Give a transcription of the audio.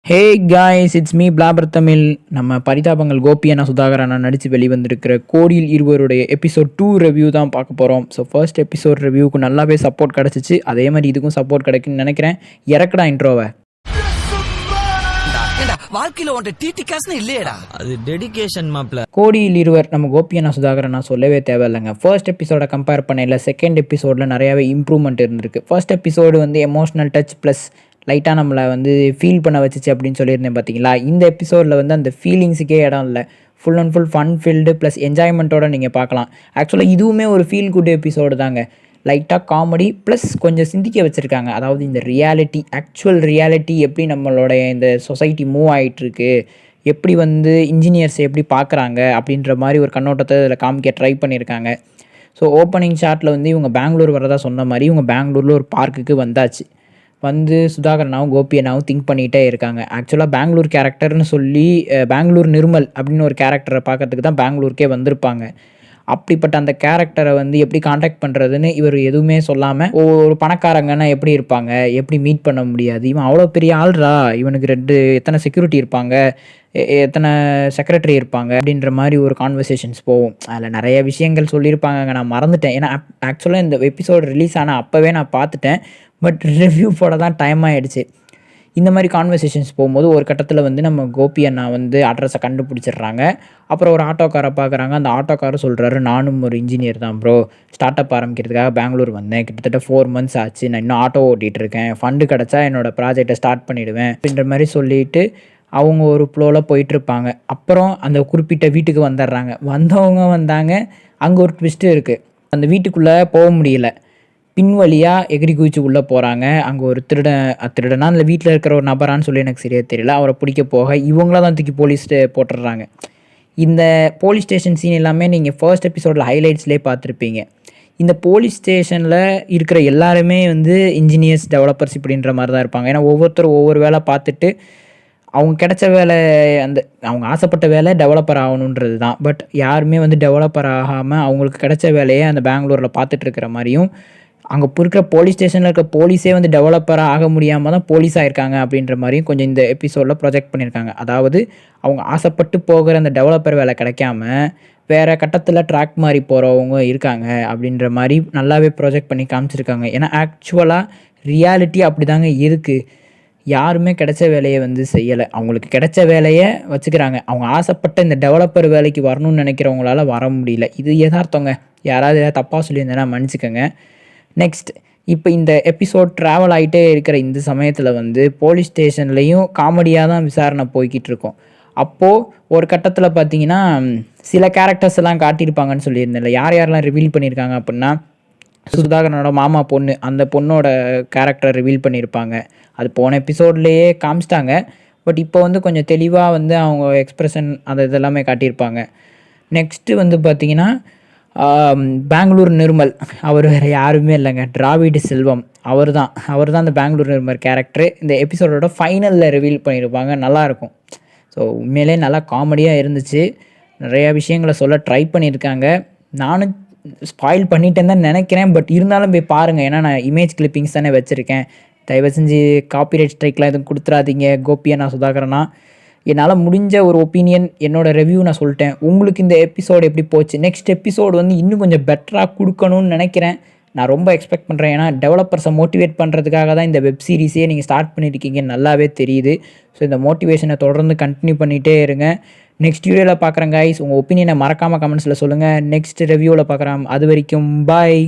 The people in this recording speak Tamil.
Hey guys, it's me blabber Tamil. நம்ம பரிதாபங்கள் கோபி அண்ணா சுதாகர் அண்ணா நடித்து வெளிவந்திருக்கிற கோடியில் இருவருடைய எபிசோட் 2 ரிவ்யூ தான் பார்க்க போகிறோம். ஸோ ஃபர்ஸ்ட் எபிசோட் ரிவ்யூக்கு நல்லாவே சப்போர்ட் கிடச்சிச்சு. அதே மாதிரி இதுக்கும் சப்போர்ட் கிடைக்குன்னு நினைக்கிறேன். இறக்கடா இன்ட்ரோவை. வாழ்க்கையில உன்ட டிடி காசுன்னு இல்லையடா, அது டெடிகேஷன் மாப்ள. கோடியில் இருவர் நம்ம கோபி அண்ணா சுதாகர் அண்ணா சொல்லவே தேவையில்லைங்க. ஃபர்ஸ்ட் எபிசோட கம்பேர் பண்ணல செகண்ட் எபிசோடில் நிறையாவே இம்ப்ரூவ்மெண்ட் இருந்திருக்கு. ஃபர்ஸ்ட் எபிசோடு வந்து எமோஷனல் டச் ப்ளஸ் லைட்டாக நம்மளை வந்து ஃபீல் பண்ண வச்சிச்சு அப்படின்னு சொல்லியிருந்தேன் பார்த்தீங்களா. இந்த எபிசோடில் வந்து அந்த ஃபீலிங்ஸுக்கே இடம் இல்லை. Full and full fun field plus என்ஜாய்மெண்ட்டோட நீங்கள் பார்க்கலாம். ஆக்சுவலாக இதுவுமே ஒரு ஃபீல் குட் எபிசோடு தாங்க. லைட்டாக காமெடி ப்ளஸ் கொஞ்சம் சிந்திக்க வச்சுருக்காங்க. அதாவது இந்த ரியாலிட்டி, ஆக்சுவல் ரியாலிட்டி எப்படி நம்மளுடைய இந்த சொசைட்டி மூவ் ஆகிட்டுருக்கு, எப்படி வந்து இன்ஜினியர்ஸ் எப்படி பார்க்குறாங்க அப்படின்ற மாதிரி ஒரு கண்ணோட்டத்தை இதில் காமிக்க ட்ரை பண்ணியிருக்காங்க. ஸோ ஓப்பனிங் ஷாட்டில் வந்து இவங்க பெங்களூர் வரதா சொன்ன மாதிரி இவங்க பெங்களூரில் ஒரு பார்க்குக்கு வந்தாச்சு. வந்து சுதாகரனாவும் கோபி அண்ணாவும் திங்க் பண்ணிகிட்டே இருக்காங்க. ஆக்சுவலாக பெங்களூர் கேரக்டர்னு சொல்லி பெங்களூர் நிர்மல் அப்படின்னு ஒரு கேரக்டரை பார்க்கறதுக்கு தான் பெங்களூருக்கே வந்திருப்பாங்க. அப்படிப்பட்ட அந்த கேரக்டரை வந்து எப்படி காண்டாக்ட் பண்ணுறதுன்னு இவர் எதுவுமே சொல்லாமல், ஒரு பணக்காரங்கன்னா எப்படி இருப்பாங்க, எப்படி மீட் பண்ண முடியாது, இவன் அவ்வளோ பெரிய ஆள்ரா, இவனுக்கு எத்தனை செக்யூரிட்டி இருப்பாங்க, எத்தனை செக்ரட்டரி இருப்பாங்க அப்படின்ற மாதிரி ஒரு கான்வர்சேஷன்ஸ் போகும். அதில் நிறைய விஷயங்கள் சொல்லியிருப்பாங்க, நான் மறந்துட்டேன். ஏன்னா ஆக்சுவலாக இந்த எபிசோடு ரிலீஸ் ஆனால் அப்போவே நான் பார்த்துட்டேன். பட் ரிவ்யூ போட தான் டைம் ஆகிடுச்சு. இந்த மாதிரி கான்வர்சேஷன்ஸ் போகும்போது ஒரு கட்டத்தில் வந்து நம்ம கோபி அண்ணா வந்து அட்ரஸை கண்டுபிடிச்சிடுறாங்க. அப்புறம் ஒரு ஆட்டோக்காரை பார்க்குறாங்க. அந்த ஆட்டோக்காரர் சொல்கிறாரு, நானும் ஒரு இன்ஜினியர் தான் ப்ரோ, ஸ்டார்ட் அப் ஆரம்பிக்கிறதுக்காக பெங்களூர் வந்தேன், கிட்டத்தட்ட 4 months ஆச்சு, நான் இன்னும் ஆட்டோ ஓட்டிகிட்டு இருக்கேன், ஃபண்டு கிடச்சா என்னோடய ப்ராஜெக்டை ஸ்டார்ட் பண்ணிவிடுவேன் அப்படின்ற மாதிரி சொல்லிவிட்டு அவங்க ஒரு ஃப்ளோவில் போயிட்டுருப்பாங்க. அப்புறம் அந்த குறிப்பிட்ட வீட்டுக்கு வந்துடுறாங்க. வந்தவங்க வந்தாங்க, அங்கே ஒரு ட்விஸ்ட்டு இருக்குது. அந்த வீட்டுக்குள்ளே போக முடியல, பின்வழியாக எகிரி குதிச்சு உள்ளே போகிறாங்க. அங்கே ஒரு திருடனா இல்லை வீட்டில் இருக்கிற ஒரு நபரான்னு சொல்லி எனக்கு சரியாக தெரியல. அவரை பிடிக்க போக இவங்கள தான் தூக்கி போலீஸ் போட்டுடுறாங்க. இந்த போலீஸ் ஸ்டேஷன் சீன் எல்லாமே நீங்கள் ஃபர்ஸ்ட் எபிசோடில் ஹைலைட்ஸ்லேயே பார்த்துருப்பீங்க. இந்த போலீஸ் ஸ்டேஷனில் இருக்கிற எல்லாருமே வந்து இன்ஜினியர்ஸ், டெவலப்பர்ஸ் இப்படின்ற மாதிரி தான் இருப்பாங்க. ஏன்னா ஒவ்வொருத்தரும் ஒவ்வொரு வேலை பார்த்துட்டு அவங்க கிடைச்ச வேலை, அந்த அவங்க ஆசைப்பட்ட வேலை டெவலப்பர் ஆகணுன்றது தான். பட் யாருமே வந்து டெவலப்பர் ஆகாமல் அவங்களுக்கு கிடைச்ச வேலையை அந்த பெங்களூரில் பார்த்துட்ருக்கிற மாதிரியும், அங்கே இருக்கிற போலீஸ் ஸ்டேஷனில் இருக்க போலீஸே வந்து டெவலப்பராக ஆக முடியாமல் தான் போலீஸ் ஆகிருக்காங்க அப்படின்ற மாதிரியும் கொஞ்சம் இந்த எபிசோடில் ப்ரொஜெக்ட் பண்ணியிருக்காங்க. அதாவது அவங்க ஆசைப்பட்டு போகிற அந்த டெவலப்பர் வேலை கிடைக்காம வேறு கட்டத்தில் ட்ராக் மாதிரி போகிறவங்க இருக்காங்க அப்படின்ற மாதிரி நல்லாவே ப்ரொஜெக்ட் பண்ணி காமிச்சிருக்காங்க. ஏன்னா ஆக்சுவலாக ரியாலிட்டி அப்படி தாங்க இருக்குது. யாருமே கிடைச்ச வேலையை வந்து செய்யலை, அவங்களுக்கு கிடைச்ச வேலையை வச்சுக்கிறாங்க. அவங்க ஆசைப்பட்ட இந்த டெவலப்பர் வேலைக்கு வரணும்னு நினைக்கிறவங்களால வர முடியல. இது யதார்த்தங்க. யாராவது ஏதாவது தப்பாக சொல்லியிருந்தேன்னா மன்னிச்சுக்கோங்க. நெக்ஸ்ட், இப்போ இந்த எபிசோட் ட்ராவல் ஆகிட்டே இருக்கிற இந்த சமயத்தில் வந்து போலீஸ் ஸ்டேஷன்லேயும் காமெடியாக தான் விசாரணை போய்கிட்டு இருக்கோம். அப்போது ஒரு கட்டத்தில் பார்த்தீங்கன்னா சில கேரக்டர்ஸ் எல்லாம் காட்டியிருப்பாங்கன்னு சொல்லியிருந்தேன்ல. யார் யாரெல்லாம் ரிவீல் பண்ணியிருக்காங்க அப்படின்னா, சுதாகரனோட மாமா பொண்ணு, அந்த பொண்ணோட கேரக்டர் ரிவீல் பண்ணியிருப்பாங்க. அது போன எபிசோட்லேயே காமிச்சிட்டாங்க. பட் இப்போ வந்து கொஞ்சம் தெளிவாக வந்து அவங்க எக்ஸ்ப்ரெஷன் அந்த இதெல்லாமே காட்டியிருப்பாங்க. நெக்ஸ்ட்டு வந்து பார்த்திங்கன்னா பெங்களூர் நிர்மல், அவர் வேறு யாருமே இல்லைங்க, டிராவிட் செல்வம். அவர் தான் அந்த பெங்களூர் நிர்மல் கேரக்டரு இந்த எபிசோடோட ஃபைனலில் ரிவீல் பண்ணியிருப்பாங்க. நல்லாயிருக்கும். ஸோ உண்மையிலே நல்லா காமெடியாக இருந்துச்சு. நிறையா விஷயங்களை சொல்ல ட்ரை பண்ணியிருக்காங்க. நானும் ஸ்பாயில் பண்ணிட்டேன்னு தான் நினைக்கிறேன். பட் இருந்தாலும் போய் பாருங்கள். ஏன்னா நான் இமேஜ் கிளிப்பிங்ஸ் தானே வச்சுருக்கேன். தயவு செஞ்சு காப்பிரைட் ஸ்ட்ரைக்லாம் எதுவும் கொடுத்துறாதீங்க. கோபி அண்ணா சுதாகரனா, என்னால் முடிஞ்ச ஒரு ஒப்பீனியன், என்னோடய ரிவ்யூ நான் சொல்லிட்டேன். உங்களுக்கு இந்த எபிசோடு எப்படி போச்சு? நெக்ஸ்ட் எபிசோடு வந்து இன்னும் கொஞ்சம் பெட்டராக கொடுக்கணும்னு நினைக்கிறேன். நான் ரொம்ப எக்ஸ்பெக்ட் பண்ணுறேன். ஏன்னா டெவலப்பர்ஸை மோட்டிவேட் பண்ணுறதுக்காக தான் இந்த வெப் சீரிஸே நீங்கள் ஸ்டார்ட் பண்ணியிருக்கீங்க, நல்லாவே தெரியுது. ஸோ இந்த மோட்டிவேஷனை தொடர்ந்து கண்டினியூ பண்ணிகிட்டே இருங்க. நெக்ஸ்ட் வீடியோவில் பார்க்குறேன் கைஸ். உங்கள் ஒப்பீனியனை மறக்காமல் கமெண்ட்ஸில் சொல்லுங்கள். நெக்ஸ்ட் ரிவ்யூவில் பார்க்குறேன். அது வரைக்கும் பாய்.